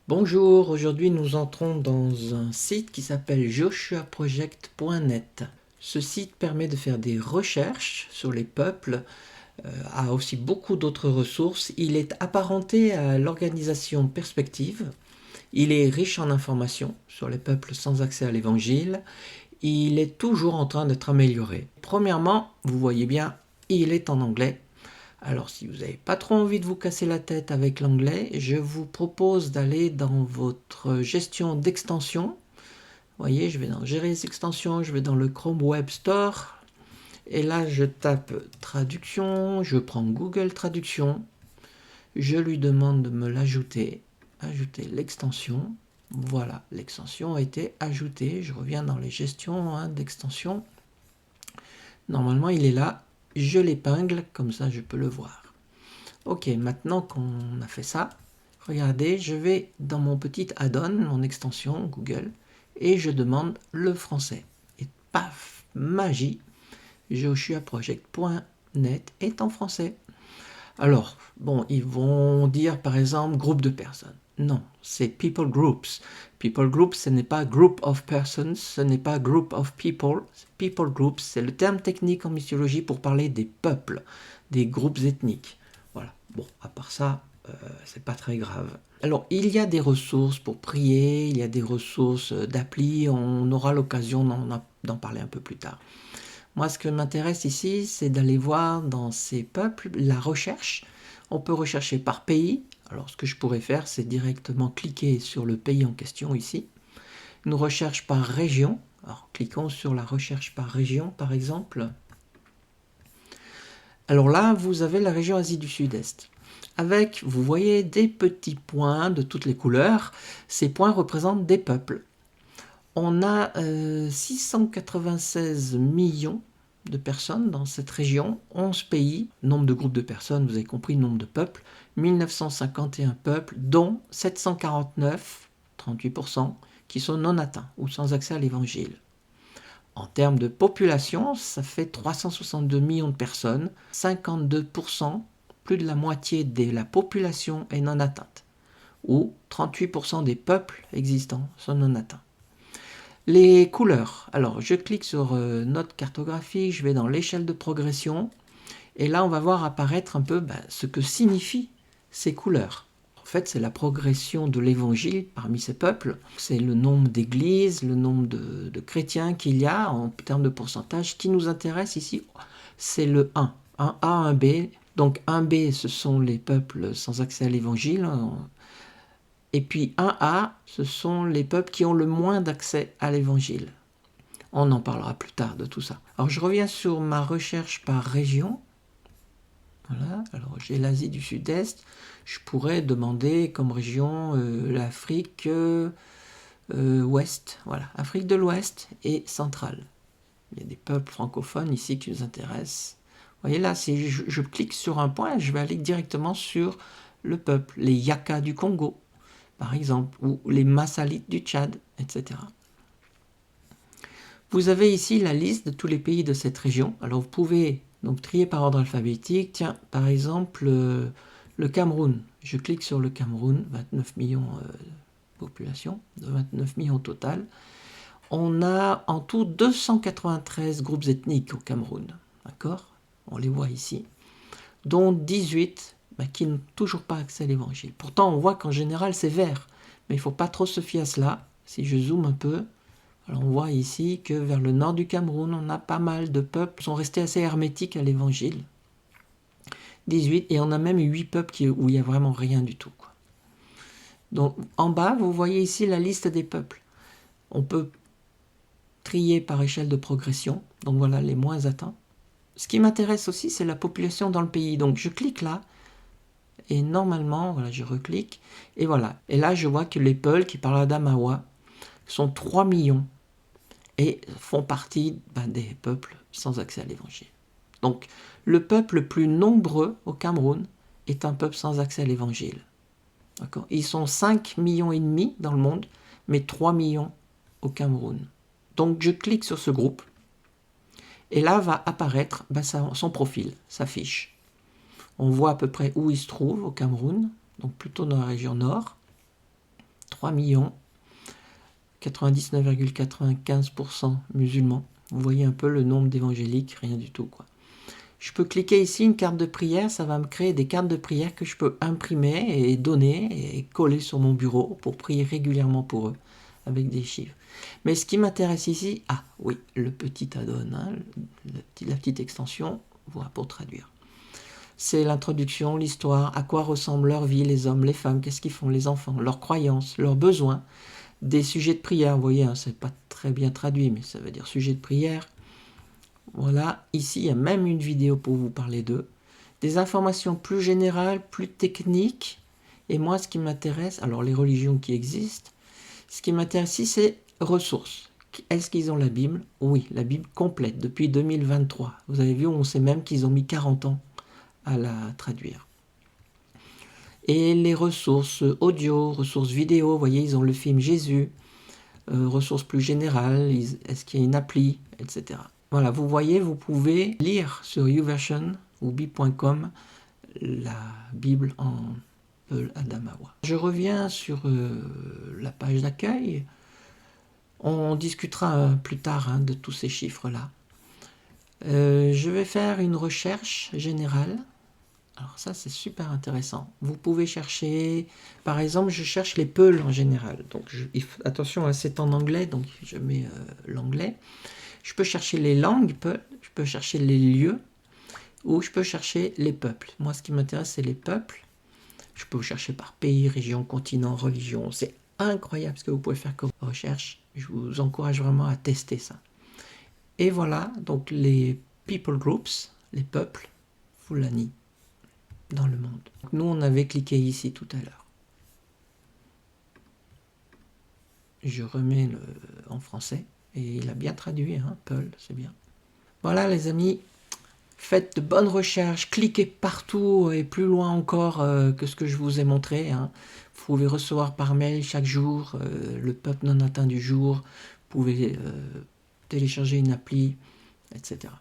Bonjour, aujourd'hui nous entrons dans un site qui s'appelle joshuaproject.net. Ce site permet de faire des recherches sur les peuples, a aussi beaucoup d'autres ressources. Il est apparenté à l'organisation Perspective. Il est riche en informations sur les peuples sans accès à l'évangile. Il est toujours en train d'être amélioré. Premièrement, vous voyez bien, il est en anglais. Alors si vous n'avez pas trop envie de vous casser la tête avec l'anglais, je vous propose d'aller dans votre gestion d'extensions. Vous voyez, je vais dans Gérer les extensions, je vais dans le Chrome Web Store. Et là, je tape traduction, je prends Google Traduction. Je lui demande de me l'ajouter. Ajouter l'extension. Voilà, l'extension a été ajoutée. Je reviens dans les gestions d'extensions. Normalement, il est là. Je l'épingle, comme ça je peux le voir. Ok, maintenant qu'on a fait ça, regardez, je vais dans mon petit add-on, mon extension Google, et je demande le français. Et paf, magie, joshuaproject.net est en français. Alors, bon, ils vont dire par exemple groupe de personnes. Non, c'est people groups. People groups, ce n'est pas group of persons, ce n'est pas group of people. People groups, c'est le terme technique en missiologie pour parler des peuples, des groupes ethniques. Voilà. Bon, à part ça, c'est pas très grave. Alors, il y a des ressources pour prier, il y a des ressources d'appli, on aura l'occasion d'en parler un peu plus tard. Moi, ce que m'intéresse ici, c'est d'aller voir dans ces peuples la recherche. On peut rechercher par pays. Alors, ce que je pourrais faire, c'est directement cliquer sur le pays en question ici. Une recherche par région. Alors, cliquons sur la recherche par région, par exemple. Alors là, vous avez la région Asie du Sud-Est. Avec, vous voyez, des petits points de toutes les couleurs. Ces points représentent des peuples. On a 696 millions de personnes dans cette région, 11 pays, nombre de groupes de personnes, vous avez compris, nombre de peuples, 1951 peuples, dont 749, 38%, qui sont non atteints ou sans accès à l'évangile. En termes de population, ça fait 362 millions de personnes, 52%, plus de la moitié de la population est non atteinte, ou 38% des peuples existants sont non atteints. Les couleurs. Alors, je clique sur Note cartographique, je vais dans l'échelle de progression, et là, on va voir apparaître un peu ce que signifient ces couleurs. En fait, c'est la progression de l'évangile parmi ces peuples. C'est le nombre d'églises, le nombre de chrétiens qu'il y a en termes de pourcentage. Ce qui nous intéresse ici, c'est le 1. Un A, un B. Donc, un B, ce sont les peuples sans accès à l'évangile. Et puis 1A, ce sont les peuples qui ont le moins d'accès à l'évangile. On en parlera plus tard de tout ça. Alors je reviens sur ma recherche par région. Voilà, alors j'ai l'Asie du Sud-Est. Je pourrais demander comme région l'Afrique ouest. Voilà, Afrique de l'Ouest et centrale. Il y a des peuples francophones ici qui nous intéressent. Vous voyez là, si je clique sur un point, je vais aller directement sur le peuple, les Yaka du Congo, par exemple, ou les Massalites du Tchad, etc. Vous avez ici la liste de tous les pays de cette région. Alors vous pouvez donc trier par ordre alphabétique. Tiens, par exemple, le Cameroun. Je clique sur le Cameroun, 29 millions de population, 29 millions au total. On a en tout 293 groupes ethniques au Cameroun. D'accord? On les voit ici. Dont 18 qui n'ont toujours pas accès à l'évangile. Pourtant, on voit qu'en général, c'est vert. Mais il ne faut pas trop se fier à cela. Si je zoome un peu, alors on voit ici que vers le nord du Cameroun, on a pas mal de peuples qui sont restés assez hermétiques à l'évangile. 18, et on a même 8 peuples où il n'y a vraiment rien du tout. Donc en bas, vous voyez ici la liste des peuples. On peut trier par échelle de progression. Donc voilà les moins atteints. Ce qui m'intéresse aussi, c'est la population dans le pays. Donc je clique là. Et normalement, voilà, je reclique, et voilà. Et là, je vois que les Peuls qui parlent d'Amawa sont 3 millions et font partie des peuples sans accès à l'évangile. Donc, le peuple le plus nombreux au Cameroun est un peuple sans accès à l'évangile. D'accord ? Ils sont 5 millions et demi dans le monde, mais 3 millions au Cameroun. Donc, je clique sur ce groupe, et là va apparaître son profil, sa fiche. On voit à peu près où il se trouve au Cameroun, donc plutôt dans la région nord. 3 millions, 99,95% musulmans. Vous voyez un peu le nombre d'évangéliques, rien du tout, quoi. Je peux cliquer ici, une carte de prière, ça va me créer des cartes de prière que je peux imprimer et donner et coller sur mon bureau pour prier régulièrement pour eux, avec des chiffres. Mais ce qui m'intéresse ici, ah oui, le petit add-on, hein, la petite extension, voilà, pour traduire. C'est l'introduction, l'histoire, à quoi ressemble leur vie, les hommes, les femmes, qu'est-ce qu'ils font, les enfants, leurs croyances, leurs besoins, des sujets de prière, vous voyez, hein, c'est pas très bien traduit, mais ça veut dire sujet de prière. Voilà, ici il y a même une vidéo pour vous parler d'eux. Des informations plus générales, plus techniques. Et moi, ce qui m'intéresse, alors les religions qui existent, ce qui m'intéresse ici, c'est ressources. Est-ce qu'ils ont la Bible? Oui, la Bible complète, depuis 2023. Vous avez vu, on sait même qu'ils ont mis 40 ans à la traduire. Et les ressources audio, ressources vidéo, vous voyez, ils ont le film Jésus, ressources plus générales, est-ce qu'il y a une appli, etc. Voilà, vous voyez, vous pouvez lire sur YouVersion ou bi.com la Bible en Peul Adamawa. Je reviens sur la page d'accueil. On discutera plus tard de tous ces chiffres-là. Je vais faire une recherche générale. Alors ça, c'est super intéressant. Vous pouvez chercher, par exemple, je cherche les Peuls en général. Donc, attention, c'est en anglais, donc je mets l'anglais. Je peux chercher les langues Peuls, je peux chercher les lieux, ou je peux chercher les peuples. Moi, ce qui m'intéresse, c'est les peuples. Je peux vous chercher par pays, région, continent, religion. C'est incroyable ce que vous pouvez faire comme recherche. Je vous encourage vraiment à tester ça. Et voilà, donc les people groups, les peuples Fulani dans le monde. Donc nous, on avait cliqué ici tout à l'heure. Je remets en français. Et il a bien traduit, hein, Peul, c'est bien. Voilà les amis, faites de bonnes recherches, cliquez partout et plus loin encore que ce que je vous ai montré. Hein. Vous pouvez recevoir par mail chaque jour le peuple non atteint du jour. Vous pouvez télécharger une appli, etc.